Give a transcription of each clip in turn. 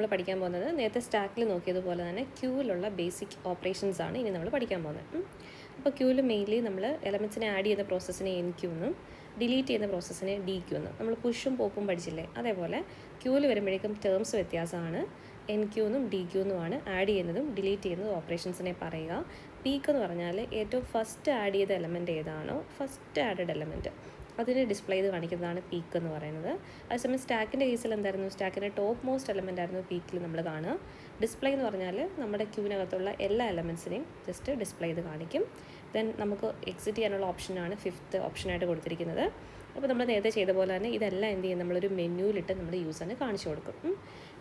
നമ്മൾ പഠിക്കാൻ പോകുന്നത് നേരത്തെ സ്റ്റാക്കിൽ നോക്കിയതുപോലെ തന്നെ ക്യൂവിലുള്ള ബേസിക് ഓപ്പറേഷൻസ് ആണ് ഇനി നമ്മൾ പഠിക്കാൻ പോകുന്നത്. അപ്പോൾ ക്യൂവിൽ മെയിൻലി നമ്മൾ എലമെൻറ്റ്സിനെ ആഡ് ചെയ്യുന്ന പ്രോസസ്സിനെ എൻ ക്യൂ എന്നും ഡിലീറ്റ് ചെയ്യുന്ന പ്രോസസ്സിനെ ഡി ക്യൂ എന്നും നമ്മൾ പുഷും പോപ്പും പഠിച്ചില്ലേ, അതേപോലെ ക്യൂവിൽ വരുമ്പോഴേക്കും ടേംസ് വ്യത്യാസമാണ്. എൻ ക്യൂ എന്നും ഡി ക്യൂ എന്നുമാണ് ആഡ് ചെയ്യുന്നതും ഡിലീറ്റ് ചെയ്യുന്നതും ഓപ്പറേഷൻസിനെ പറയുക. പീക്ക് എന്ന് പറഞ്ഞാൽ ഏറ്റവും ഫസ്റ്റ് ആഡ് ചെയ്ത എലമെൻറ്റ് ഏതാണോ, ഫസ്റ്റ് ആഡഡ് എലമെൻറ്റ് അതിനെ ഡിസ്പ്ലേ ചെയ്ത് കാണിക്കുന്നതാണ് പീക്ക് എന്ന് പറയുന്നത്. അതേസമയം സ്റ്റാക്കിൻ്റെ കേസിൽ എന്തായിരുന്നു, സ്റ്റാക്കിൻ്റെ ടോപ്പ് മോസ്റ്റ് എലമെൻ്റ് ആയിരുന്നു പീക്കിൽ നമ്മൾ കാണുക. ഡിസ്പ്ലേ എന്ന് പറഞ്ഞാൽ നമ്മുടെ ക്യൂവിനകത്തുള്ള എല്ലാ എലമെൻറ്റ്സിനെയും ജസ്റ്റ് ഡിസ്പ്ലേ ചെയ്ത് കാണിക്കും. ദെൻ നമുക്ക് എക്സിറ്റ് ചെയ്യാനുള്ള ഓപ്ഷനാണ് ഫിഫ്ത്ത് ഓപ്ഷനായിട്ട് കൊടുത്തിരിക്കുന്നത്. അപ്പോൾ നമ്മൾ നേരത്തെ ചെയ്ത പോലെ തന്നെ ഇതെല്ലാം എന്ത് ചെയ്യും, നമ്മളൊരു മെനുവിലിട്ട് നമ്മൾ യൂസറിന് കാണിച്ചു കൊടുക്കും.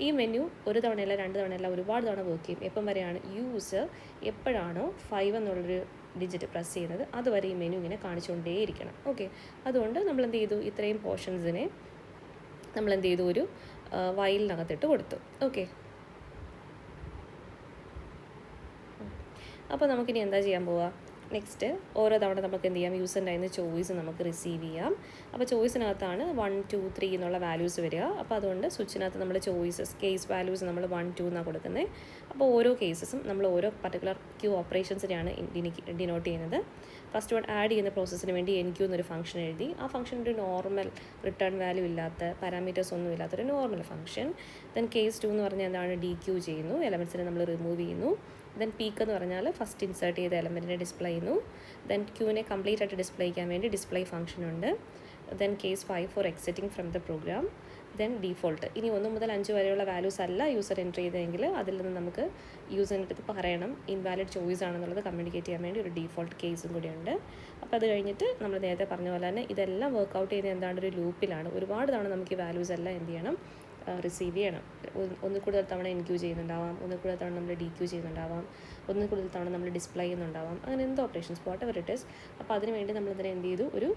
ഈ മെനു ഒരു തവണയല്ല രണ്ട് തവണയല്ല ഒരുപാട് തവണ വർക്ക് ചെയ്യും. എപ്പം വരെയാണ് യൂസർ എപ്പോഴാണോ 5 എന്നുള്ളൊരു ഡിജിറ്റ് പ്രസ് ചെയ്യുന്നത് അതുവരെ ഈ മെനു ഇങ്ങനെ കാണിച്ചുകൊണ്ടേയിരിക്കണം. ഓക്കെ, അതുകൊണ്ട് നമ്മൾ എന്ത് ചെയ്തു, ഇത്രയും പോർഷൻസിനെ നമ്മൾ എന്ത് ചെയ്തു, ഒരു വയലിനകത്തിട്ട് കൊടുത്തു. ഓക്കെ, അപ്പോൾ നമുക്കിനി എന്താ ചെയ്യാൻ പോവുക, നെക്സ്റ്റ് ഓരോ തവണ നമുക്ക് എന്ത് ചെയ്യാം, യൂസറിൻ്റെ അതിന് ചോയ്സ് നമുക്ക് റിസീവ് ചെയ്യാം. അപ്പോൾ ചോയ്സിനകത്താണ് 1, 2, 3 എന്നുള്ള വാല്യൂസ് വരിക. അപ്പോൾ അതുകൊണ്ട് സ്വിച്ചിനകത്ത് നമ്മൾ ചോയ്സസ് കേസ് വാല്യൂസ് നമ്മൾ 1, 2 എന്നാണ് കൊടുക്കുന്നത്. അപ്പോൾ ഓരോ കേസസും നമ്മൾ ഓരോ പർട്ടിക്കുലർ ക്യൂ ഓപ്പറേഷൻസിനെയാണ് ഡിനോട്ട് ചെയ്യുന്നത്. ഫസ്റ്റ് വൺ ആഡ് ചെയ്യുന്ന പ്രോസസ്സിന് വേണ്ടി എൻ ക്യൂ എന്നൊരു ഫംഗ്ഷൻ എഴുതി. ആ ഫംഗ്ഷൻ ഒരു നോർമൽ റിട്ടേൺ വാല്യൂ ഇല്ലാത്ത പാരാമീറ്റേഴ്സ് ഒന്നും ഇല്ലാത്തൊരു നോർമൽ ഫംഗ്ഷൻ. ദെൻ കേസ് 2 എന്ന് പറഞ്ഞാൽ എന്താണ്, ഡി ക്യൂ ചെയ്യുന്നു, എലമെൻറ്റ്സിനെ നമ്മൾ റിമൂവ് ചെയ്യുന്നു. ദെൻ പീക്ക് എന്ന് പറഞ്ഞാൽ ഫസ്റ്റ് ഇൻസേർട്ട് ചെയ്ത എലമെൻറ്റിനെ ഡിസ്പ്ലേ ചെയ്യുന്നു. ദെൻ ക്യൂവിനെ കംപ്ലീറ്റ് ആയിട്ട് ഡിസ്പ്ലേ ചെയ്യാൻ വേണ്ടി ഡിസ്പ്ലേ ഫംഗ്ഷൻ ഉണ്ട്. Then case 5 for exiting from the program. Then default, ഇനി 1 മുതൽ 5 വരെയുള്ള വാല്യൂസ് അല്ല യൂസർ എൻട്രി ചെയ്തെങ്കിൽ അതിൽ നിന്ന് നമുക്ക് യൂസറിൻ്റെ അടുത്ത് പറയണം ഇൻവാലിഡ് ചോയ്സ് ആണെന്നുള്ളത് കമ്മ്യൂണിക്കേറ്റ് ചെയ്യാൻ വേണ്ടി ഒരു ഡീഫോൾട്ട് കേസും കൂടിയുണ്ട്. അപ്പോൾ അത് കഴിഞ്ഞിട്ട് നമ്മൾ നേരത്തെ പറഞ്ഞ പോലെ തന്നെ ഇതെല്ലാം വർക്കൗട്ട് ചെയ്യുന്നത് എന്താണ്, ഒരു ലൂപ്പിലാണ്. ഒരുപാട് തവണ നമുക്ക് ഈ വാല്യൂസ് എല്ലാം എന്ത് ചെയ്യണം, റിസീവ് ചെയ്യണം. ഒന്നിൽ കൂടുതൽ തവണ എൻ ക്യൂ ചെയ്യുന്നുണ്ടാവാം, ഒന്നിൽ കൂടുതൽ തവണ നമ്മൾ ഡി ക്യൂ ചെയ്യുന്നുണ്ടാവാം, ഒന്നിൽ കൂടുതൽ തവണ നമ്മൾ ഡിസ്പ്ലേ ചെയ്യുന്നുണ്ടാവാം, അങ്ങനെ എന്ത് operations what ever it is. അപ്പോൾ അതിന് വേണ്ടി നമ്മളിതിനെ എന്ത് ചെയ്തു, ഒരു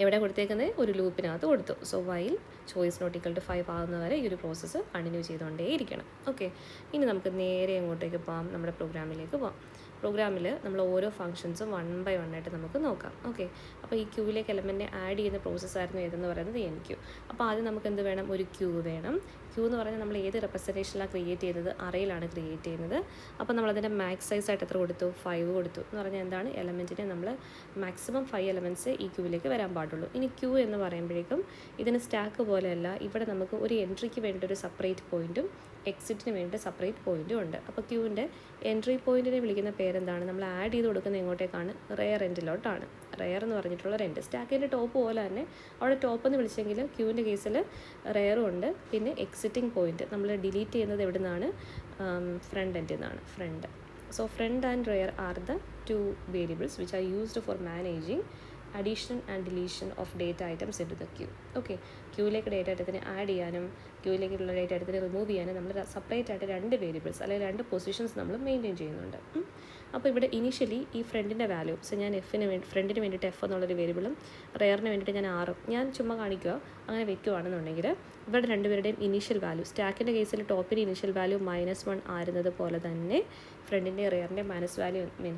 എവിടെ കൊടുത്തേക്കുന്നത്, ഒരു ലൂപ്പിനകത്ത് കൊടുത്തു. So while choice not equal to 5 ആകുന്നവരെ ഈ ഒരു പ്രോസസ്സ് കണ്ടിന്യൂ ചെയ്തുകൊണ്ടേ ഇരിക്കണം. ഓക്കെ, ഇനി നമുക്ക് നേരെ എങ്ങോട്ടേക്ക് പോകാം, നമ്മുടെ പ്രോഗ്രാമിലേക്ക് പോകാം. പ്രോഗ്രാമിൽ നമ്മൾ ഓരോ ഫംഗ്ഷൻസും 1 by 1 ആയിട്ട് നമുക്ക് നോക്കാം. ഓക്കെ, അപ്പോൾ ഈ ക്യൂവിലേക്ക് എലമെൻറ്റിനെ ആഡ് ചെയ്യുന്ന പ്രോസസ്സായിരുന്നു ഏതെന്ന് പറയുന്നത് എൻ ക്യൂ. അപ്പോൾ ആദ്യം നമുക്ക് എന്ത് വേണം, ഒരു ക്യൂ വേണം. ക്യൂ എന്ന് പറഞ്ഞാൽ നമ്മൾ ഏത് റെപ്രസെൻറ്റേഷനിലാണ് ക്രിയേറ്റ് ചെയ്യുന്നത്, അറയിലാണ് ക്രിയേറ്റ് ചെയ്യുന്നത്. അപ്പോൾ നമ്മളതിൻ്റെ മാക്സ് സൈസ് ആയിട്ട് എത്ര കൊടുത്തു, 5 കൊടുത്തു. എന്ന് പറഞ്ഞാൽ എന്താണ്, എലമെൻറ്റിനെ നമ്മൾ മാക്സിമം 5 എലമെൻറ്റ്സ് ഈ ക്യൂവിലേക്ക് വരാൻ പാടുള്ളൂ. ഇനി ക്യൂ എന്ന് പറയുമ്പോഴേക്കും ഇതിന് സ്റ്റാക്ക് പോലെയല്ല, ഇവിടെ നമുക്ക് ഒരു എൻട്രിക്ക് വേണ്ടി ഒരു സെപ്പറേറ്റ് പോയിൻറ്റും എക്സിറ്റിന് വേണ്ടി സെപ്പറേറ്റ് പോയിൻറ്റും ഉണ്ട്. അപ്പോൾ ക്യൂവിൻ്റെ എൻട്രി പോയിൻറ്റിനെ വിളിക്കുന്ന പേരെന്താണ്, നമ്മൾ ആഡ് ചെയ്ത് കൊടുക്കുന്ന എങ്ങോട്ടേക്കാണ്, റെയർ എൻഡിലോട്ടാണ്. റെയർ എന്ന് പറഞ്ഞിട്ടുള്ള രണ്ട് സ്റ്റാക്കിൻ്റെ ടോപ്പ് പോലെ തന്നെ അവിടെ ടോപ്പ് എന്ന് വിളിച്ചെങ്കിൽ ക്യൂവിൻ്റെ കേസിൽ റെയറും ഉണ്ട്. പിന്നെ എക്സിറ്റിംഗ് പോയിൻറ്റ് നമ്മൾ ഡിലീറ്റ് ചെയ്യുന്നത് എവിടെ നിന്നാണ്, ഫ്രണ്ട് എൻഡിൽ നിന്നാണ്, front. So front and rear are the 2 variables which are used for managing addition and deletion of data items into the queue. Okay, ക്യൂവിലേക്ക് ഡേറ്റ ഐറ്റത്തിനെ ആഡ് ചെയ്യാനും ക്യൂവിലേക്കുള്ള ഡേറ്റ ഐറ്റത്തിനെ റിമൂവ് ചെയ്യാനും നമ്മൾ സെപ്പറേറ്റ് ആയിട്ട് 2 വേരിയബിൾസ് അല്ലെങ്കിൽ 2 പൊസിഷൻസ് നമ്മൾ maintain ചെയ്യുന്നുണ്ട്. അപ്പോൾ ഇവിടെ ഇനീഷ്യലി ഈ ഫ്രണ്ടിൻ്റെ വാല്യൂ, സോ ഞാൻ ഫ്രണ്ടിന് വേണ്ടിയിട്ട് എഫ് എന്നുള്ളൊരു വേരിയബിളും റെയറിന് വേണ്ടിയിട്ട് ഞാൻ ആറും ഞാൻ ചുമ്മാ കാണിക്കുക അങ്ങനെ വെക്കുകയാണെന്നുണ്ടെങ്കിൽ ഇവിടെ രണ്ടുപേരുടെയും ഇനീഷ്യൽ വാല്യൂ, സ്റ്റാക്കിൻ്റെ കേസിൽ ടോപ്പിൻ്റെ ഇനീഷ്യൽ വാല്യൂ -1 ആയിരുന്നത് പോലെ തന്നെ ഫ്രണ്ടിൻ്റെ റെയറിൻ്റെ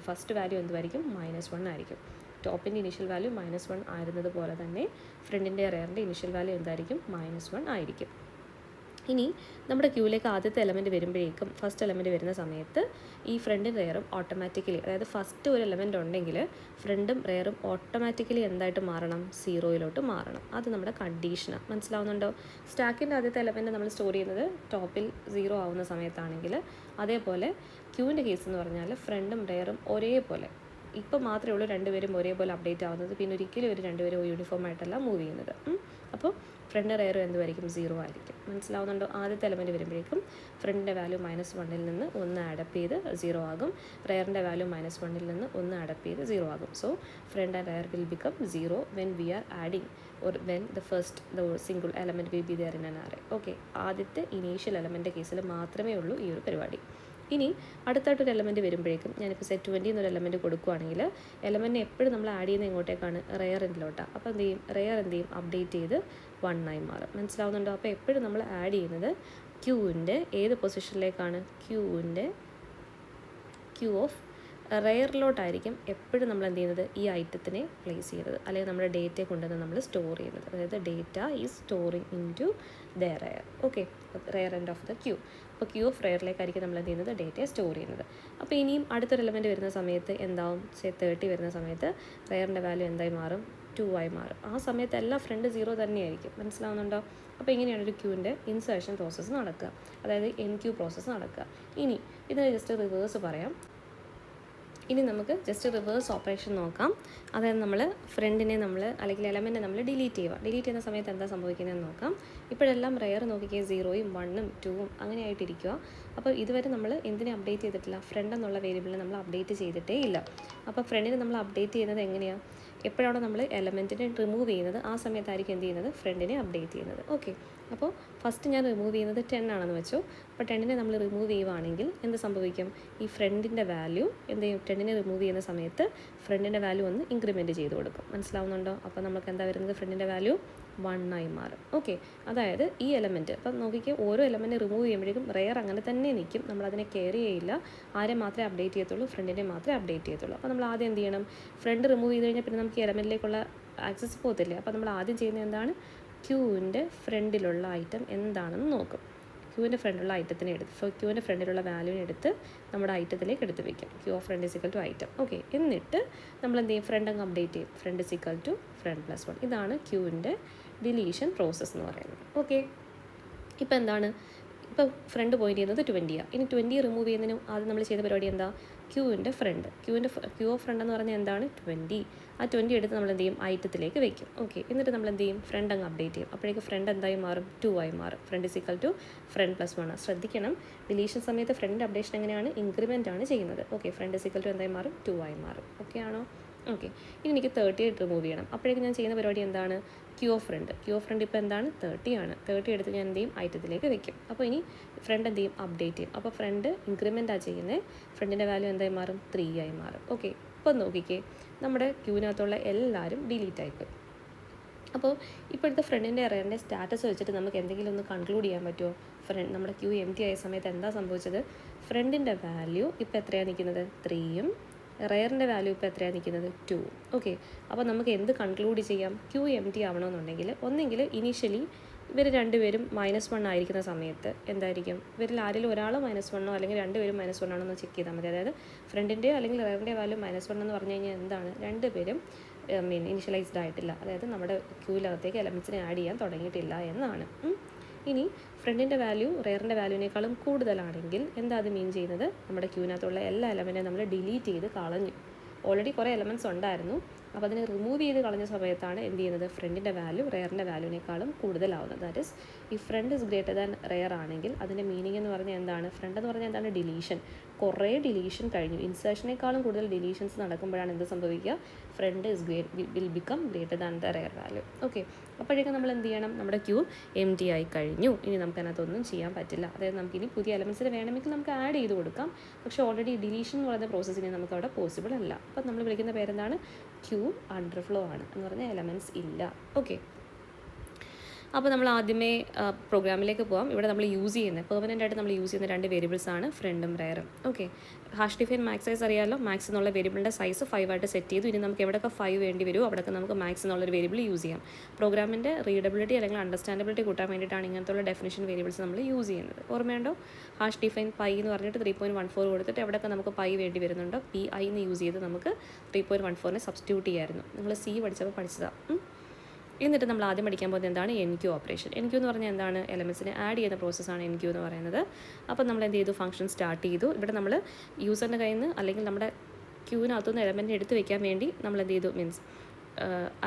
ഫസ്റ്റ് വാല്യൂ എന്തുമായിരിക്കും, -1 ആയിരിക്കും. ടോപ്പിൻ്റെ ഇനീഷ്യൽ വാല്യൂ -1 ആയിരുന്നത് പോലെ തന്നെ ഫ്രണ്ടിൻ്റെ റെയറിൻ്റെ ഇനീഷ്യൽ വാല്യൂ എന്തായിരിക്കും, -1 ആയിരിക്കും. ഇനി നമ്മുടെ ക്യൂവിലേക്ക് ആദ്യത്തെ എലമെൻറ്റ് വരുമ്പോഴേക്കും, ഫസ്റ്റ് എലമെൻറ്റ് വരുന്ന സമയത്ത് ഈ ഫ്രണ്ടും റെയറും ഓട്ടോമാറ്റിക്കലി, അതായത് ഫസ്റ്റ് ഒരു എലമെൻറ്റ് ഉണ്ടെങ്കിൽ ഫ്രണ്ടും റെയറും ഓട്ടോമാറ്റിക്കലി എന്തായിട്ട് മാറണം, 0 മാറണം. അത് നമ്മുടെ കണ്ടീഷനാണ്. മനസ്സിലാവുന്നുണ്ടോ? സ്റ്റാക്കിൻ്റെ ആദ്യത്തെ എലമെൻറ്റ് നമ്മൾ സ്റ്റോർ ചെയ്യുന്നത് ടോപ്പിൽ 0 ആവുന്ന സമയത്താണെങ്കിൽ, അതേപോലെ ക്യൂവിൻ്റെ കേസ് എന്ന് പറഞ്ഞാൽ ഫ്രണ്ടും റെയറും ഒരേപോലെ, ഇപ്പോൾ മാത്രമേ ഉള്ളൂ രണ്ടുപേരും ഒരേപോലെ അപ്ഡേറ്റ് ആവുന്നത്. പിന്നെ ഒരിക്കലും ഒരു രണ്ടുപേരും യൂണിഫോം ആയിട്ടല്ല മൂവ് ചെയ്യുന്നത്. അപ്പോൾ ഫ്രണ്ട് റെയറും എന്തുമായിരിക്കും, 0 ആയിരിക്കും. മനസ്സിലാവുന്നുണ്ടോ? ആദ്യത്തെ എലമെൻറ്റ് വരുമ്പോഴേക്കും ഫ്രണ്ടിൻ്റെ വാല്യൂ -1 നിന്ന് 1 അഡപ്പ് ചെയ്ത് 0 ആകും. റെയറിൻ്റെ വാല്യൂ -1 നിന്ന് 1 അഡപ്പ് ചെയ്ത് 0 ആകും. So front and rear will become 0 when we are adding or when the single element will be there in an array. Okay, ആദ്യത്തെ ഇനീഷ്യൽ എലമെൻറ്റ് കേസിൽ മാത്രമേ ഉള്ളൂ ഈ ഒരു പരിപാടി. ഇനി അടുത്തായിട്ടൊരു എലമെൻറ്റ് വരുമ്പോഴേക്കും ഞാനിപ്പോൾ സെറ്റ് 20 എന്നൊരു എലമെൻറ്റ് കൊടുക്കുകയാണെങ്കിൽ എലമെൻറ്റിനെ എപ്പോഴും നമ്മൾ ആഡ് ചെയ്യുന്ന എങ്ങോട്ടേക്കാണ്, റെയർ എൻഡിലോട്ടാണ്. അപ്പോൾ എന്ത് ചെയ്യും, റെയർ എന്ത് ചെയ്യും, അപ്ഡേറ്റ് ചെയ്ത് 1 ആയി മാറും. മനസ്സിലാവുന്നുണ്ടോ? അപ്പോൾ എപ്പോഴും നമ്മൾ ആഡ് ചെയ്യുന്നത് ക്യൂവിൻ്റെ ഏത് പൊസിഷനിലേക്കാണ്, ക്യൂ ഓഫ് റെയറിലോട്ടായിരിക്കും എപ്പോഴും നമ്മൾ എന്ത് ചെയ്യുന്നത്, ഈ ഐറ്റത്തിനെ പ്ലേസ് ചെയ്യുന്നത്, അല്ലെങ്കിൽ നമ്മുടെ ഡേറ്റയെ കൊണ്ടുവന്ന് നമ്മൾ സ്റ്റോർ ചെയ്യുന്നത്. അതായത് data is storing into the rear. Okay, rear end of the queue. അപ്പോൾ ക്യൂ ഓഫ് റെയറിലേക്കായിരിക്കും നമ്മൾ എന്ത് ചെയ്യുന്നത്, ഡേറ്റയെ സ്റ്റോർ ചെയ്യുന്നത്. അപ്പോൾ ഇനിയും അടുത്തൊരു എലമെൻറ്റ് വരുന്ന സമയത്ത് എന്താവും, 30 വരുന്ന സമയത്ത് റെയറിൻ്റെ വാല്യൂ എന്തായി മാറും, 2 ആയി മാറും. ആ സമയത്ത് എല്ലാ ഫ്രണ്ട് 0 തന്നെയായിരിക്കും. മനസ്സിലാവുന്നുണ്ടോ? അപ്പോൾ ഇങ്ങനെയാണ് ഒരു ക്യൂവിൻ്റെ ഇൻസേർഷൻ പ്രോസസ്സ് നടക്കുക, അതായത് NQ പ്രോസസ്സ് നടക്കുക. ഇനി ഇതിന് ജസ്റ്റ് റിവേഴ്സ് പറയാം. ഇനി നമുക്ക് ജസ്റ്റ് റിവേഴ്സ് ഓപ്പറേഷൻ നോക്കാം. അതായത് നമ്മൾ ഫ്രണ്ടിനെ അല്ലെങ്കിൽ എലമെൻറ്റിനെ നമ്മൾ ഡിലീറ്റ് ചെയ്യുന്ന സമയത്ത് എന്താ സംഭവിക്കുന്നതെന്ന് നോക്കാം. ഇപ്പോഴെല്ലാം റെയർ നോക്കിക്കേ 0ഉം 1ഉം 2ഉം അങ്ങനെ ആയിട്ടിരിക്കുക. അപ്പോൾ ഇതുവരെ നമ്മൾ എന്തിനെ അപ്ഡേറ്റ് ചെയ്തിട്ടില്ല, ഫ്രണ്ട് എന്നുള്ള വേരിയബിളിനെ നമ്മൾ അപ്ഡേറ്റ് ചെയ്തിട്ടേ ഇല്ല. അപ്പോൾ ഫ്രണ്ടിനെ നമ്മൾ അപ്ഡേറ്റ് ചെയ്യുന്നത് എങ്ങനെയാണ്, എപ്പോഴാണോ നമ്മൾ എലമെൻറ്റിനെ റിമൂവ് ചെയ്യുന്നത് ആ സമയത്തായിരിക്കും എന്ത് ചെയ്യുന്നത്, ഫ്രണ്ടിനെ അപ്ഡേറ്റ് ചെയ്യുന്നത്. ഓക്കെ, അപ്പോൾ ഫസ്റ്റ് ഞാൻ റിമൂവ് ചെയ്യുന്നത് 10 ആണെന്ന് വെച്ചു. അപ്പോൾ 10നെ നമ്മൾ റിമൂവ് ചെയ്യുവാണെങ്കിൽ എന്ത് സംഭവിക്കും, ഈ ഫ്രണ്ടിൻ്റെ വാല്യൂ എന്ത് ചെയ്യും, 10നെ റിമൂവ് ചെയ്യുന്ന സമയത്ത് ഫ്രണ്ടിൻ്റെ വാല്യൂ ഒന്ന് ഇൻക്രിമെൻറ്റ് ചെയ്ത് കൊടുക്കും. മനസ്സിലാവുന്നുണ്ടോ? അപ്പോൾ നമുക്ക് എന്താ വരുന്നത്, ഫ്രണ്ടിൻ്റെ വാല്യൂ 1 ആയി മാറും. ഓക്കെ, അതായത് ഈ എലമെൻറ്റ് അപ്പം നോക്കിക്കുക, ഓരോ എലമെൻറ്റ് റിമൂവ് ചെയ്യുമ്പോഴേക്കും റെയർ അങ്ങനെ തന്നെ നിൽക്കും, നമ്മളതിനെ കെയർ ചെയ്യില്ല. ആരെ മാത്രമേ അപ്ഡേറ്റ് ചെയ്യത്തുള്ളൂ, ഫ്രണ്ടിനെ മാത്രമേ അപ്ഡേറ്റ് ചെയ്യത്തുള്ളൂ. അപ്പോൾ നമ്മൾ ആദ്യം എന്ത് ചെയ്യണം, ഫ്രണ്ട് റിമൂവ് ചെയ്ത് കഴിഞ്ഞാൽ പിന്നെ നമുക്ക് ഈ എലമെൻറ്റിലേക്കുള്ള ആക്സസ് പോകത്തില്ല. അപ്പോൾ നമ്മൾ ആദ്യം ചെയ്യുന്നത് എന്താണ്, ക്യൂവിൻ്റെ ഫ്രണ്ടിലുള്ള ഐറ്റം എന്താണെന്ന് നോക്കും. ക്യൂവിൻ്റെ ഫ്രണ്ടിലുള്ള ഐറ്റത്തിനെ ക്യൂവിൻ്റെ ഫ്രണ്ടിലുള്ള വാല്യൂവിനെ എടുത്ത് നമ്മുടെ ഐറ്റത്തിലേക്ക് എടുത്ത് വയ്ക്കും. Queue of front is equal to item. Okay, എന്നിട്ട് നമ്മൾ എന്ത് ചെയ്യും, ഫ്രണ്ട് അങ്ങ് അപ്ഡേറ്റ് ചെയ്യും, front is equal to front plus 1. ഇതാണ് ക്യൂവിൻ്റെ ഡിലീഷൻ പ്രോസസ്സ് എന്ന് പറയുന്നത്. ഓക്കെ, ഇപ്പോൾ എന്താണ്, ഇപ്പോൾ ഫ്രണ്ട് പോയിൻ്റ് ചെയ്യുന്നത് 20ആണ്. ഇനി 20 റിമൂവ് ചെയ്യുന്നതിന് ആദ്യം നമ്മൾ ചെയ്ത പരിപാടി എന്താ, ക്യൂവിൻ്റെ ക്യൂ ഓഫ് ഫ്രണ്ട് എന്ന് പറഞ്ഞാൽ എന്താണ്, 20. ആ 20 എടുത്ത് നമ്മൾ എന്ത് ചെയ്യും, ഐറ്റത്തിലേക്ക് വെക്കും. ഓക്കെ, എന്നിട്ട് നമ്മൾ എന്ത് ചെയ്യും, ഫ്രണ്ട് അങ്ങ് അപ്ഡേറ്റ് ചെയ്യും. അപ്പോഴേക്ക് ഫ്രണ്ട് എന്തായി മാറും, 2 ആയി മാറും. Front is equal to front plus 1. ശ്രദ്ധിക്കണം, ഡിലീഷൻ സമയത്ത് ഫ്രണ്ട് അപ്ഡേഷൻ എങ്ങനെയാണ്, ഇൻക്രിമെൻ്റ് ആണ് ചെയ്യുന്നത്. ഓക്കെ, ഫ്രണ്ട് ഇസിക്കൽ ടു എന്തായി മാറും, 2 ആയി മാറും. ഓക്കെ ആണോ? ഓക്കെ, ഇനി എനിക്ക് 38 റിമൂവ് ചെയ്യണം. അപ്പോഴേക്കും ഞാൻ ചെയ്യുന്ന പരിപാടി എന്താണ്, ക്യൂ ഓഫ് ഫ്രണ്ട് ഇപ്പോൾ എന്താണ്, 30 ആണ്. 30 എടുത്ത് ഞാൻ എന്ത് ചെയ്യും, ഐറ്റത്തിലേക്ക് വെക്കും. അപ്പോൾ ഇനി ഫ്രണ്ട് എന്ത് ചെയ്യും, അപ്ഡേറ്റ് ചെയ്യും. അപ്പോൾ ഫ്രണ്ട് ഇൻക്രിമെൻ്റാണ് ചെയ്യുന്നത്, ഫ്രണ്ടിൻ്റെ വാല്യൂ എന്തായി മാറും, 3 ആയി മാറും. ഓക്കെ, ഇപ്പോൾ നോക്കിക്കേ, നമ്മുടെ ക്യൂവിനകത്തുള്ള എല്ലാവരും ഡിലീറ്റ് ആയിപ്പോയി. അപ്പോൾ ഇപ്പോഴത്തെ ഫ്രണ്ടിൻ്റെ റെയറിൻ്റെ സ്റ്റാറ്റസ് വെച്ചിട്ട് നമുക്ക് എന്തെങ്കിലും ഒന്ന് കൺക്ലൂഡ് ചെയ്യാൻ പറ്റുമോ, നമ്മുടെ ക്യൂ എംപ്റ്റി ആയ സമയത്ത് എന്താ സംഭവിച്ചത്, ഫ്രണ്ടിൻ്റെ വാല്യൂ ഇപ്പോൾ എത്രയാണ് നിൽക്കുന്നത്, 3ഉം റെയറിൻ്റെ വാല്യൂ ഇപ്പോൾ എത്രയാണ് നിൽക്കുന്നത്, 2. ഓക്കെ, അപ്പോൾ നമുക്ക് എന്ത് കൺക്ലൂഡ് ചെയ്യാം, ക്യൂ എംപ്റ്റി ആവണമെന്നുണ്ടെങ്കിൽ ഒന്നെങ്കിൽ ഇനീഷ്യലി ഇവർ രണ്ടുപേരും -1 ആയിരിക്കുന്ന സമയത്ത് എന്തായിരിക്കും, ഇവരിൽ ആരെങ്കിലും ഒരാൾ -1 അല്ലെങ്കിൽ രണ്ടുപേരും -1 ആണെന്ന് ചെക്ക് ചെയ്താൽ മതി. അതായത് ഫ്രണ്ടിൻ്റെ അല്ലെങ്കിൽ റെയറിൻ്റെ വാല്യൂ -1 എന്ന് പറഞ്ഞു കഴിഞ്ഞാൽ എന്താണ്, രണ്ടുപേരും ഇനിഷ്യലൈസ്ഡ് ആയിട്ടില്ല, അതായത് നമ്മുടെ ക്യൂവിലകത്തേക്ക് എലമെൻറ്റ്സിനെ ആഡ് ചെയ്യാൻ തുടങ്ങിയിട്ടില്ല എന്നാണ്. ഇനി ഫ്രണ്ടിൻ്റെ വാല്യൂ റെയറിൻ്റെ വാല്യൂവിനേക്കാളും കൂടുതലാണെങ്കിൽ എന്താ അത് മീൻ ചെയ്യുന്നത്, നമ്മുടെ ക്യൂവിനകത്തുള്ള എല്ലാ എലമെൻറ്റിനും നമ്മൾ ഡിലീറ്റ് ചെയ്ത് കളഞ്ഞു. ഓൾറെഡി കുറേ എലമെൻറ്റ്സ് ഉണ്ടായിരുന്നു, അപ്പോൾ അതിനെ റിമൂവ് ചെയ്ത് കളഞ്ഞ സമയത്താണ് എന്ത് ചെയ്യുന്നത്, ഫ്രണ്ടിൻ്റെ വാല്യൂ റെയറിൻ്റെ വാല്യൂവിനേക്കാളും കൂടുതലാവുന്നത്. ദാറ്റ് ഈസ് ഈ front is greater than rear ആണെങ്കിൽ അതിൻ്റെ മീനിങ് എന്ന് പറഞ്ഞാൽ എന്താണ്, ഫ്രണ്ട് എന്ന് പറഞ്ഞാൽ എന്താണ്, ഡിലീഷൻ. കുറേ ഡിലീഷൻ കഴിഞ്ഞു, ഇൻസേർഷനേക്കാളും കൂടുതൽ ഡിലീഷൻസ് നടക്കുമ്പോഴാണ് എന്ത് സംഭവിക്കുക, front is will become greater than the rear value. Okay, അപ്പോഴേക്കും നമ്മൾ എന്ത് ചെയ്യണം, നമ്മുടെ ക്യൂ എംപ്റ്റി ആയി കഴിഞ്ഞു. ഇനി നമുക്ക് അതിനകത്തൊന്നും ചെയ്യാൻ പറ്റില്ല. അതായത് നമുക്കിനി പുതിയ എലമെൻറ്റ്സിന് വേണമെങ്കിൽ നമുക്ക് ആഡ് ചെയ്ത് കൊടുക്കാം, പക്ഷേ ഓൾറെഡി ഡിലീഷൻ എന്ന് പറയുന്ന പ്രോസസ്സിനെ നമുക്ക് അവിടെ പോസിബിൾ അല്ല. അപ്പം നമ്മൾ വിളിക്കുന്ന പേരെന്താണ്, ക്യൂ അണ്ടർഫ്ലോ ആണ് എന്ന് പറഞ്ഞാൽ എലമെൻറ്റ്സ് ഇല്ല. ഓക്കെ, അപ്പോൾ നമ്മൾ ആദ്യമേ പ്രോഗ്രാമിലേക്ക് പോകാം. ഇവിടെ നമ്മൾ യൂസ് ചെയ്യുന്നത് പെർമനൻ്റ് ആയിട്ട് നമ്മൾ യൂസ് ചെയ്യുന്ന 2 വേരിയബിൾസ് ആണ് ഫ്രണ്ടും റെയറും. Okay, hash define max size അറിയാമല്ലോ, മാക്സ് എന്നുള്ള വേരിയബിളിൻ്റെ സൈസ് 5 ആയിട്ട് സെറ്റ് ചെയ്തു. ഇനി നമുക്ക് എവിടെയൊക്കെ 5 വേണ്ടി വരുമോ അവിടെയൊക്കെ നമുക്ക് മാക്സ് എന്നുള്ളൊരു വേരിയബിൾ യൂസ് ചെയ്യാം. പ്രോഗ്രാമിൻ്റെ റീഡബിലിറ്റി അല്ലെങ്കിൽ അണ്ടർസ്റ്റാൻഡബിലിറ്റി കൂട്ടാൻ വേണ്ടിയിട്ടാണ് ഇങ്ങനത്തുള്ള ഡെഫിനിഷൻ വേരിയബിൾസ് നമ്മൾ യൂസ് ചെയ്യുന്നത്. ഓർമ്മയുണ്ടോ, ഹാഷ് ഡിഫൈൻ പൈ എന്ന് പറഞ്ഞിട്ട് 3.14 കൊടുത്തിട്ട് എവിടെയൊക്കെ നമുക്ക് പൈ വേണ്ടി വരുന്നുണ്ടോ PI എന്ന് യൂസ് ചെയ്ത് നമുക്ക് 3.14നെ സബ്സ്റ്റിറ്റ്യൂട്ട് ചെയ്യായിരുന്നു. നിങ്ങൾ C പഠിച്ചപ്പോൾ പഠിച്ചതാണ്. എന്നിട്ട് നമ്മൾ ആദ്യം പഠിക്കാൻ പോകുന്നത് എന്താണ്, NQ ഓപ്പറേഷൻ. NQ എന്ന് പറഞ്ഞാൽ എന്താണ്, എലമെൻറ്റ്സിനെ ആഡ് ചെയ്യുന്ന പ്രോസസ്സാണ് NQ എന്ന് പറയുന്നത്. അപ്പോൾ നമ്മൾ എന്ത് ചെയ്തു, ഫംഗ്ഷൻ സ്റ്റാർട്ട് ചെയ്തു. ഇവിടെ നമ്മൾ യൂസറിൻ്റെ കയ്യിൽ നിന്ന് അല്ലെങ്കിൽ നമ്മുടെ ക്യൂവിനകത്തുനിന്ന് എലമെൻറ്റ് എടുത്ത് വെക്കാൻ വേണ്ടി നമ്മൾ എന്ത് ചെയ്തു, മീൻസ്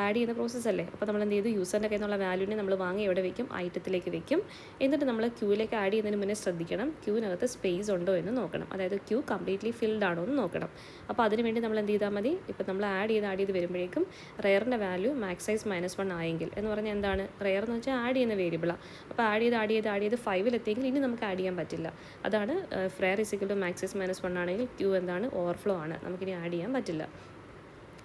ആഡ് ചെയ്യുന്ന പ്രോസസ്സല്ലേ. അപ്പോൾ നമ്മൾ എന്ത് ചെയ്തു, യൂസറിൻ്റെ കയ്യിൽ നിന്നുള്ള വാല്യൂവിനെ നമ്മൾ വാങ്ങി എവിടെ വെക്കും, ഐറ്റത്തിലേക്ക് വെക്കും. എന്നിട്ട് നമ്മൾ ക്യൂവിലേക്ക് ആഡ് ചെയ്യുന്നതിന് മുന്നേ ശ്രദ്ധിക്കണം, ക്യൂവിനകത്ത് സ്പേസ് ഉണ്ടോ എന്ന് നോക്കണം. അതായത് ക്യൂ കംപ്ലീറ്റ്ലി ഫിൽഡ് ആണോ എന്ന് നോക്കണം. അപ്പോൾ അതിനുവേണ്ടി നമ്മൾ എന്ത് ചെയ്താൽ മതി, ഇപ്പോൾ നമ്മൾ ആഡ് ചെയ്ത് വരുമ്പോഴേക്കും റെയറിൻ്റെ വാല്യൂ മാക്സ് സൈസ് -1 ആയെങ്കിൽ എന്ന് പറഞ്ഞാൽ എന്താണ്, റെയർ എന്ന് വെച്ചാൽ ആഡ് ചെയ്യുന്ന വേരിയബിളാണ്. അപ്പോൾ ആഡ് ചെയ്ത് 5 ഇനി നമുക്ക് ആഡ് ചെയ്യാൻ പറ്റില്ല. അതാണ് rear is equal to max size -1 ആണെങ്കിൽ ക്യൂ എന്താണ്, ഓവർഫ്ലോ ആണ്, നമുക്കിനി ആഡ് ചെയ്യാൻ പറ്റില്ല.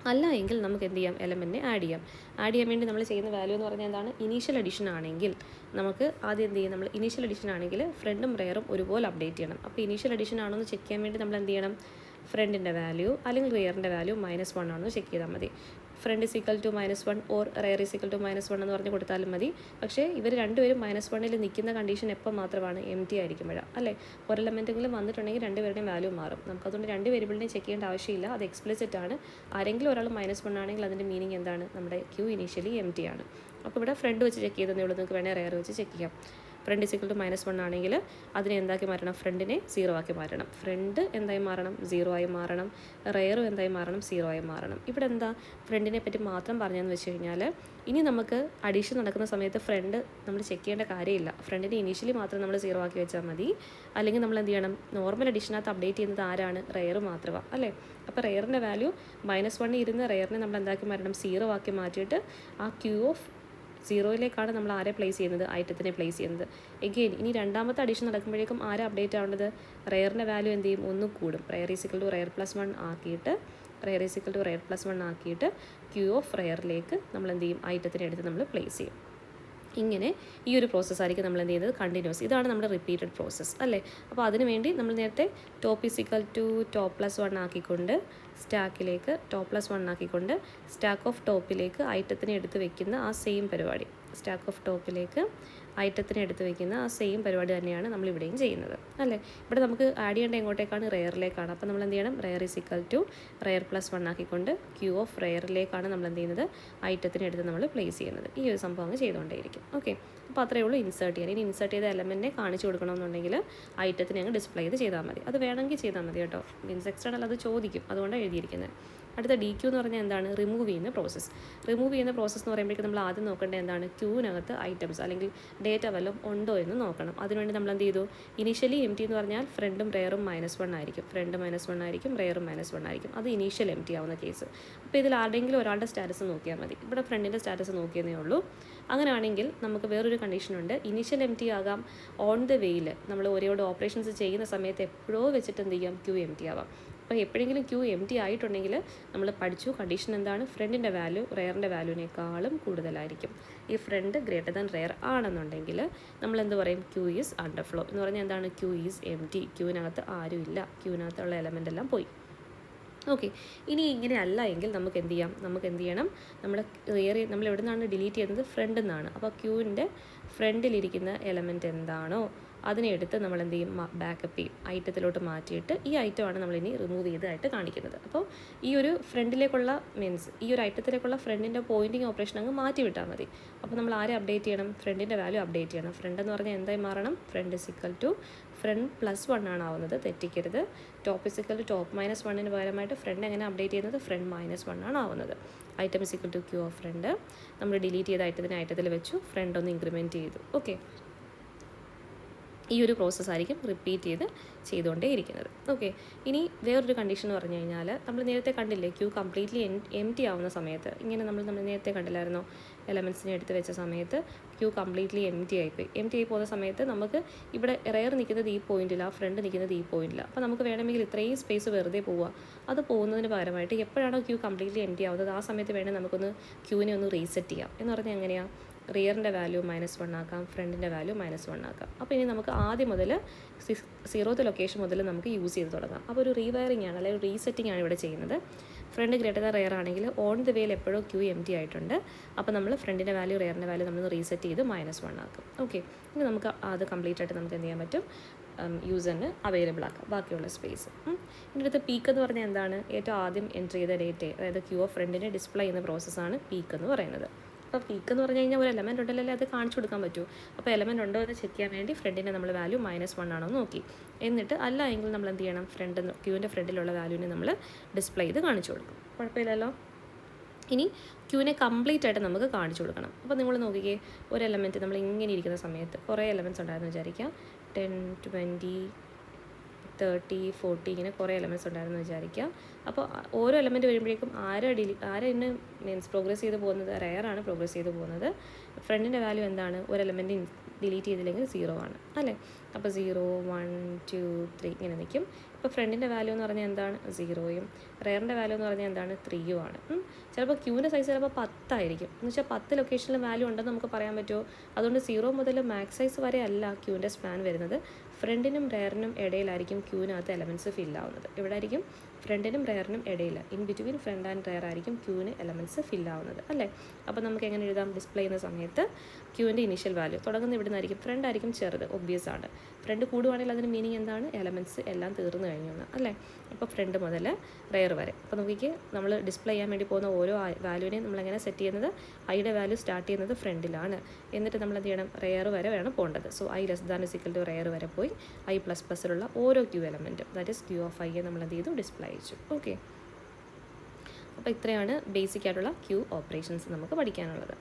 അല്ല എങ്കിൽ നമുക്ക് എന്ത് ചെയ്യാം, എലമെൻറ്റിനെ ആഡ് ചെയ്യാൻ വേണ്ടി നമ്മൾ ചെയ്യുന്ന വാല്യൂ എന്ന് പറഞ്ഞാൽ എന്താണ്, ഇനീഷ്യൽ അഡീഷൻ ആണെങ്കിൽ നമുക്ക് ആദ്യം എന്ത് ചെയ്യും, നമ്മൾ ഇനീഷ്യൽ അഡീഷൻ ആണെങ്കിൽ ഫ്രണ്ടും റെയറും ഒരുപോലെ അപ്ഡേറ്റ് ചെയ്യണം. അപ്പോൾ ഇനീഷ്യൽ അഡീഷൻ ആണോ എന്ന് ചെക്ക് ചെയ്യാൻ വേണ്ടി നമ്മൾ എന്ത് ചെയ്യണം, ഫ്രണ്ടിൻ്റെ വാല്യൂ അല്ലെങ്കിൽ റെയറിൻ്റെ വാല്യൂ -1 ആണെന്ന് ചെക്ക് ചെയ്താൽ മതി. Front is equal to -1 or rear is equal to -1 എന്ന് പറഞ്ഞ് കൊടുത്താലും മതി. പക്ഷേ ഇവർ രണ്ടുപേരും -1 നിൽക്കുന്ന കണ്ടീഷൻ എപ്പോൾ മാത്രമാണ് എം ടി ആയിരിക്കുമ്പോഴാണ് അല്ലേ. ഒരു എലമെൻറ്റെങ്കിലും വന്നിട്ടുണ്ടെങ്കിൽ രണ്ടുപേരുടെയും വാല്യൂ മാറും. നമുക്കതുകൊണ്ട് രണ്ട് വേരിയബിളിനെയും ചെക്ക് ചെയ്യേണ്ട ആവശ്യമില്ല, അത് എക്സ്പ്ലിസിറ്റ് ആണ്. ആരെങ്കിലും ഒരാൾ -1 ആണെങ്കിൽ അതിൻ്റെ മീനിങ് എന്താണ്, നമ്മുടെ ക്യൂ ഇനീഷ്യലി എം ടി ആണ്. അപ്പോൾ ഇവിടെ ഫ്രണ്ട് വെച്ച് ചെക്ക് ചെയ്തതേ ഉള്ളൂ, നിങ്ങൾക്ക് വേണേൽ റെയർ വെച്ച് ചെക്ക് ചെയ്യാം. ഫ്രണ്ട് ഇസ് ഈക്വൽ ടു -1 ആണെങ്കിൽ അതിനെ എന്താക്കി മാറ്റണം, ഫ്രണ്ടിനെ 0 ആക്കി മാറ്റണം. ഫ്രണ്ട് എന്തായി മാറണം, 0 ആയി മാറണം. റെയറും എന്തായി മാറണം, 0 ആയി മാറണം. ഇവിടെ എന്താ ഫ്രണ്ടിനെ പറ്റി മാത്രം പറഞ്ഞതെന്ന് വെച്ച് കഴിഞ്ഞാൽ, ഇനി നമുക്ക് അഡീഷൻ നടക്കുന്ന സമയത്ത് ഫ്രണ്ട് നമ്മൾ ചെക്ക് ചെയ്യേണ്ട കാര്യമില്ല. ഫ്രണ്ടിനെ ഇനീഷ്യലി മാത്രം നമ്മൾ 0 ആക്കി വെച്ചാൽ മതി. അല്ലെങ്കിൽ നമ്മൾ എന്ത് ചെയ്യണം, നോർമൽ അഡീഷനകത്ത് അപ്ഡേറ്റ് ചെയ്യുന്നത് ആരാണ്, റെയർ മാത്രമാണ് അല്ലേ. അപ്പോൾ റെയറിൻ്റെ വാല്യൂ -1 ഇരുന്ന് റെയറിനെ നമ്മൾ എന്താക്കി മാറ്റണം, 0 ആക്കി മാറ്റിയിട്ട് ആ ക്യൂ ഓഫ് 0യിലേക്കാണ് നമ്മൾ ആരെ പ്ലേസ് ചെയ്യുന്നത്, ഐറ്റത്തിനെ പ്ലേസ് ചെയ്യുന്നത്. എഗെയിൻ ഇനി രണ്ടാമത്തെ അഡീഷൻ നടക്കുമ്പോഴേക്കും ആരെ അപ്ഡേറ്റ് ആവേണ്ടത്, റെയറിൻ്റെ വാല്യൂ എന്ത് ചെയ്യും, ഒന്ന് കൂടും. Rear is equal to rear +1 ആക്കിയിട്ട് ക്യൂ ഓഫ് റെയറിലേക്ക് നമ്മൾ എന്ത് ചെയ്യും, ഐറ്റത്തിനെ എടുത്ത് നമ്മൾ പ്ലേസ് ചെയ്യും. ഇങ്ങനെ ഈ ഒരു പ്രോസസ്സായിരിക്കും നമ്മൾ എന്ത് ചെയ്യുന്നത്, കണ്ടിന്യൂസ്. ഇതാണ് നമ്മുടെ റിപ്പീറ്റഡ് പ്രോസസ്സ് അല്ലേ. അപ്പോൾ അതിന് വേണ്ടി നമ്മൾ നേരത്തെ top is equal to top+1 ആക്കിക്കൊണ്ട് സ്റ്റാക്കിലേക്ക് top+1 ആക്കിക്കൊണ്ട് സ്റ്റാക്ക് ഓഫ് ടോപ്പിലേക്ക് ഐറ്റത്തിനെ എടുത്ത് വെക്കുന്ന ആ സെയിം പരിപാടി, സ്റ്റാക്ക് ഓഫ് ടോപ്പിലേക്ക് ഐറ്റത്തിനെ എടുത്ത് വെക്കുന്ന ആ സെയിം പരിപാടി തന്നെയാണ് നമ്മൾ ഇവിടെയും ചെയ്യുന്നത് അല്ലേ. ഇവിടെ നമുക്ക് ആഡ് ചെയ്യേണ്ട എങ്ങോട്ടേക്കാണ്, റെയറിലേക്കാണ്. അപ്പോൾ നമ്മൾ എന്ത് ചെയ്യണം, rear is equal to rear +1 ആക്കിക്കൊണ്ട് ക്യൂ ഓഫ് റെയറിലേക്കാണ് നമ്മൾ എന്ത് ചെയ്യുന്നത്, ഐറ്റത്തിനെ എടുത്ത് നമ്മൾ പ്ലേസ് ചെയ്യുന്നത്. ഈ ഒരു സംഭവം അങ്ങ് ചെയ്തുകൊണ്ടേയിരിക്കും. ഓക്കെ, അപ്പോൾ അത്രയേ ഉള്ളൂ ഇൻസേർട്ട് ചെയ്യാൻ. ഇനി ഇൻസേർട്ട് ചെയ്ത എലമെൻറ്റിനെ കാണിച്ചു കൊടുക്കണമെന്നുണ്ടെങ്കിൽ ഐറ്റത്തിനെ അങ്ങ് ഡിസ്പ്ലേ ചെയ്താൽ മതി. അത് വേണമെങ്കിൽ ചെയ്താൽ മതി കേട്ടോ. മീൻസ് എക്സ്റ്റേണൽ അത് ചോദിക്കും, അതുകൊണ്ടാണ് എഴുതിയിരിക്കുന്നത്. അടുത്ത DQ എന്ന് പറഞ്ഞാൽ എന്താണ്, റിമൂവ് ചെയ്യുന്ന പ്രോസസ്സ്. റിമൂവ് ചെയ്യുന്ന പ്രോസസ്സ് എന്ന് പറയുമ്പോഴേക്കും നമ്മൾ ആദ്യം നോക്കേണ്ടത് എന്താണ്, ക്യൂവിനകത്ത് ഐറ്റംസ് അല്ലെങ്കിൽ ഡേറ്റ വല്ലതും ഉണ്ടോ എന്ന് നോക്കണം. അതിനുവേണ്ടി നമ്മൾ എന്ത് ചെയ്തു, ഇനീഷ്യലി എം ടി എന്ന് പറഞ്ഞാൽ ഫ്രണ്ടും റെയറും -1 ആയിരിക്കും, ഫ്രണ്ട് -1 ആയിരിക്കും, റെയറും -1 ആയിരിക്കും. അത് ഇനീഷ്യൽ എം ടി ആവുന്ന കേസ്. അപ്പോൾ ഇതിൽ ആരുടെയെങ്കിലും ഒരാളുടെ സ്റ്റാറ്റസ് നോക്കിയാൽ മതി. ഇവിടെ ഫ്രണ്ടിൻ്റെ സ്റ്റാറ്റസ് നോക്കിയെന്നേ ഉള്ളൂ. അങ്ങനെയാണെങ്കിൽ നമുക്ക് വേറൊരു കണ്ടീഷനുണ്ട്, ഇനീഷ്യൽ എം ടി ആകാം, ഓൺ ദ വേയിൽ നമ്മൾ ഓരോട് ഓപ്പറേഷൻസ് ചെയ്യുന്ന സമയത്ത് എപ്പോഴോ വെച്ചിട്ട് എന്ത് ചെയ്യാം, ക്യൂ എം ടി ആവാം. അപ്പോൾ എപ്പോഴെങ്കിലും ക്യൂ എം ടി ആയിട്ടുണ്ടെങ്കിൽ നമ്മൾ പഠിച്ചു കണ്ടീഷൻ എന്താണ്, ഫ്രണ്ടിൻ്റെ വാല്യൂ റെയറിൻ്റെ വാല്യൂവിനേക്കാളും കൂടുതലായിരിക്കും. ഈ ഫ്രണ്ട് ഗ്രേറ്റർ ദാൻ റെയർ ആണെന്നുണ്ടെങ്കിൽ നമ്മൾ എന്ത് പറയും, ക്യൂ ഈസ് അണ്ടർഫ്ലോ എന്ന് പറഞ്ഞാൽ എന്താണ്, ക്യൂ ഈസ് എം ടി, ക്യൂവിനകത്ത് ആരും ഇല്ല, ക്യൂവിനകത്തുള്ള എലമെൻ്റ് എല്ലാം പോയി. ഓക്കെ, ഇനി ഇങ്ങനെ അല്ല എങ്കിൽ നമുക്ക് എന്ത് ചെയ്യണം, നമ്മൾ എവിടെ നിന്നാണ് ഡിലീറ്റ് ചെയ്യുന്നത്, ഫ്രണ്ടിൽ നിന്നാണ്. അപ്പോൾ ക്യൂവിൻ്റെ ഫ്രണ്ടിലിരിക്കുന്ന എലമെൻറ്റ് എന്താണോ അതിനെ എടുത്ത് നമ്മൾ എന്ത് ചെയ്യും, ബാക്കപ്പ് ചെയ്യും, ഐറ്റത്തിലോട്ട് മാറ്റിയിട്ട് ഈ ഐറ്റമാണ് നമ്മളിനി റിമൂവ് ചെയ്തതായിട്ട് കാണിക്കുന്നത്. അപ്പോൾ ഈ ഒരു ഫ്രണ്ടിലേക്കുള്ള മീൻസ് ഈ ഒരു ഐറ്റത്തിലേക്കുള്ള ഫ്രണ്ടിൻ്റെ പോയിൻറ്റിങ് ഓപ്പറേഷൻ അങ്ങ് മാറ്റി വിട്ടാൽ മതി. അപ്പോൾ നമ്മൾ ആരെ അപ്ഡേറ്റ് ചെയ്യണം, ഫ്രണ്ടിൻ്റെ വാല്യൂ അപ്ഡേറ്റ് ചെയ്യണം. ഫ്രണ്ട് എന്ന് പറഞ്ഞാൽ എന്തായി മാറണം, front is equal to front +1 ആണ് ആവുന്നത്, തെറ്റിക്കരുത്. Top is equal to top -1 പകരമായിട്ട് ഫ്രണ്ട് എങ്ങനെ അപ്ഡേറ്റ് ചെയ്യുന്നത്, ഫ്രണ്ട് -1 ആണ് ആവുന്നത്. Item is equal to queue of front, നമ്മൾ ഡിലീറ്റ് ചെയ്ത ഐറ്റത്തിനെ ഐറ്റത്തിൽ വെച്ചു, ഫ്രണ്ട് ഒന്ന് ഇൻക്രിമെൻറ്റ് ചെയ്തു. ഓക്കെ, ഈ ഒരു പ്രോസസ്സായിരിക്കും റിപ്പീറ്റ് ചെയ്തുകൊണ്ടേ ഇരിക്കുന്നത്. ഓക്കെ, ഇനി വേറൊരു കണ്ടീഷൻ എന്ന് പറഞ്ഞു കഴിഞ്ഞാൽ, നമ്മൾ നേരത്തെ കണ്ടില്ലേ, ക്യൂ കംപ്ലീറ്റ്ലി എം ടി ആവുന്ന സമയത്ത് ഇങ്ങനെ നമ്മൾ നേരത്തെ കണ്ടില്ലായിരുന്നോ, എലമെൻസിനെ എടുത്ത് വെച്ച സമയത്ത് ക്യൂ കംപ്ലീറ്റ്ലി എം ടി ആയി പോകുന്ന സമയത്ത് നമുക്ക് ഇവിടെ റെയർ നിൽക്കുന്നത് ഈ പോയിന്റില്ല, ഫ്രണ്ട് നിൽക്കുന്നത് ഈ പോയിന്റില്ല. അപ്പോൾ നമുക്ക് വേണമെങ്കിൽ ഇത്രയും സ്പേസ് വെറുതെ പോവുക. അത് പോകുന്നതിന് പകരമായിട്ട് എപ്പോഴാണോ ക്യൂ കംപ്ലീറ്റ്ലി എം ടി ആവുന്നത് ആ സമയത്ത് വേണമെങ്കിൽ നമുക്കൊന്ന് ക്യൂവിനെ ഒന്ന് റീസെറ്റ് ചെയ്യാം. എന്ന് പറഞ്ഞാൽ എങ്ങനെയാണ്, റിയറിൻ്റെ വാല്യൂ -1 ആക്കാം, ഫ്രണ്ടിൻ്റെ വാല്യൂ -1 ആക്കാം. അപ്പോൾ ഇനി നമുക്ക് ആദ്യം മുതൽ 0th ലൊക്കേഷൻ മുതൽ നമുക്ക് യൂസ് ചെയ്ത് തുടങ്ങാം. അപ്പോൾ ഒരു റീവയറിംഗ് ആണ് അല്ലെങ്കിൽ റീസെറ്റിംഗ് ആണ് ഇവിടെ ചെയ്യുന്നത്. ഫ്രണ്ട് ഗ്രേറ്റർ ദാൻ റെയർ ആണെങ്കിൽ ഓൺ ദ വേയിൽ എപ്പോഴും ക്യൂ എം ടി ആയിട്ടുണ്ട്. അപ്പോൾ നമ്മൾ ഫ്രണ്ടിൻ്റെ വാല്യൂ റെയറിൻ്റെ വാല്യൂ നമ്മൾ റീസെറ്റ് ചെയ്ത് -1 ആക്കും. ഓക്കെ, ഇനി നമുക്ക് അത് കംപ്ലീറ്റ് ആയിട്ട് നമുക്ക് എന്ത് ചെയ്യാൻ പറ്റും, യൂസറിന് അവൈലബിൾ ആക്കാം ബാക്കിയുള്ള സ്പേസ്. ഇതിൻ്റെ അടുത്ത് പീക്ക് എന്ന് പറഞ്ഞാൽ എന്താണ്, ഏറ്റവും ആദ്യം എൻട്രി ചെയ്ത ഡേറ്റയെ, അതായത് ക്യൂ ഓഫ് ഫ്രണ്ടിനെ ഡിസ്പ്ലേ ചെയ്യുന്ന പ്രോസസ്സാണ് പീക്ക് എന്ന് പറയുന്നത്. അപ്പോൾ പീക്ക് എന്ന് പറഞ്ഞു കഴിഞ്ഞാൽ ഒരു എലമെൻറ്റ് ഉണ്ടല്ലോ, അത് കാണിച്ചു കൊടുക്കാൻ പറ്റുമോ. അപ്പോൾ എലമെൻറ്റ് ഉണ്ടോ എന്ന് ചെക്ക് ചെയ്യാൻ വേണ്ടി ഫ്രണ്ടിൻ്റെ നമ്മൾ വാല്യൂ -1 ആണോ എന്ന് നോക്കി. എന്നിട്ട് അല്ല എങ്കിൽ നമ്മൾ എന്ത് ചെയ്യണം, ക്യൂവിൻ്റെ ഫ്രണ്ടിലുള്ള വാല്യൂവിനെ നമ്മൾ ഡിസ്പ്ലേ ചെയ്ത് കാണിച്ചു കൊടുക്കും. കുഴപ്പമില്ലല്ലോ. ഇനി ക്യൂവിനെ കംപ്ലീറ്റ് ആയിട്ട് നമുക്ക് കാണിച്ചു കൊടുക്കണം. അപ്പോൾ നിങ്ങൾ നോക്കിക്കേ, ഒരു എലമെൻറ്റ് നമ്മൾ ഇങ്ങനെ ഇരിക്കുന്ന സമയത്ത് കുറേ എലമെൻറ്റ്സ് ഉണ്ടായിരുന്നു വിചാരിക്കാം, 10, 20, 30, 40 ഇങ്ങനെ കുറേ എലമെൻറ്റ്സ് ഉണ്ടായിരുന്നു വിചാരിക്കുക. അപ്പോൾ ഓരോ എലമെൻറ്റ് വരുമ്പോഴേക്കും ആരാണ് മീൻസ് പ്രോഗ്രസ് ചെയ്ത് പോകുന്നത്, റെയറാണ് പ്രോഗ്രസ് ചെയ്ത് പോകുന്നത്. ഫ്രണ്ടിൻ്റെ വാല്യൂ എന്താണ്, ഒരു എലമെൻറ്റ് ഡിലീറ്റ് ചെയ്തില്ലെങ്കിൽ 0 ആണ് അല്ലേ. അപ്പോൾ 0, 1, 2, 3 ഇങ്ങനെ നിൽക്കും. ഇപ്പോൾ ഫ്രണ്ടിൻ്റെ വാല്യൂ എന്ന് പറഞ്ഞാൽ എന്താണ്, 0യും റെയറിൻ്റെ വാല്യൂ എന്ന് പറഞ്ഞാൽ എന്താണ്, 3യും ആണ്. ചിലപ്പോൾ ക്യൂവിൻ്റെ സൈസ് ചിലപ്പോൾ 10 ആയിരിക്കും. എന്ന് വെച്ചാൽ 10 ലൊക്കേഷനിൽ വാല്യൂ ഉണ്ടെന്ന് നമുക്ക് പറയാൻ പറ്റുമോ. അതുകൊണ്ട് 0 മുതൽ മാക്സ് സൈസ് വരെ അല്ല ക്യൂവിൻ്റെ സ്പാൻ വരുന്നത്, ഫ്രണ്ടിനും റെയറിനും ഇടയിലായിരിക്കും ക്യൂവിനകത്ത് എലമെൻറ്റ്സ് ഫില്ലാവുന്നത്. ഇവിടെ ആയിരിക്കും ഫ്രണ്ടിനും റെയറിനും ഇടയിൽ in between front and rear ആയിരിക്കും ക്യൂവിന് എലമെൻറ്റ്സ് ഫില്ലാവുന്നത് അല്ലേ. അപ്പോൾ നമുക്ക് എങ്ങനെ എഴുതാം? ഡിസ്പ്ലേ ചെയ്യുന്ന സമയത്ത് ക്യൂവിൻ്റെ ഇനീഷ്യൽ വാല്യൂ തുടങ്ങുന്ന ഇവിടെ നിന്നായിരിക്കും. ഫ്രണ്ട് ആയിരിക്കും ചെറുത്, ഒബ്വിയസ് ആണ്. ഫ്രണ്ട് കൂടുവാണെങ്കിൽ അതിന് മീനിങ് എന്താണ്? എലമെൻറ്റ്സ് എല്ലാം തീർന്നു കഴിഞ്ഞു എന്ന് അല്ലേ. അപ്പോൾ ഫ്രണ്ട് മുതൽ റെയർ വരെ. അപ്പോൾ നോക്കിക്ക് നമ്മൾ ഡിസ്പ്ലേ ചെയ്യാൻ വേണ്ടി പോകുന്ന ഓരോ വാല്യൂവിനെയും നമ്മളെങ്ങനെ സെറ്റ് ചെയ്യുന്നത്? ഐയുടെ വാല്യൂ സ്റ്റാർട്ട് ചെയ്യുന്നത് ഫ്രണ്ടിലാണ്. എന്നിട്ട് നമ്മൾ എന്ത് ചെയ്യണം? റെയർ വരെ വേണം പോകേണ്ടത്. So I less than is equal to rear വരെ പോയി ഐ പ്ലസ് പ്ലസ്സിലുള്ള ഓരോ ക്യൂ എലമെൻറ്റും ദാറ്റ് ഇസ് ക്യൂ ഓഫ് ഐയെ നമ്മൾ എന്ത് ചെയ്തു? ഡിസ്പ്ലേ അയച്ചു. ഓക്കെ, അപ്പോൾ ഇത്രയാണ് ബേസിക് ആയിട്ടുള്ള ക്യൂ ഓപ്പറേഷൻസ് നമുക്ക് പഠിക്കാനുള്ളത്.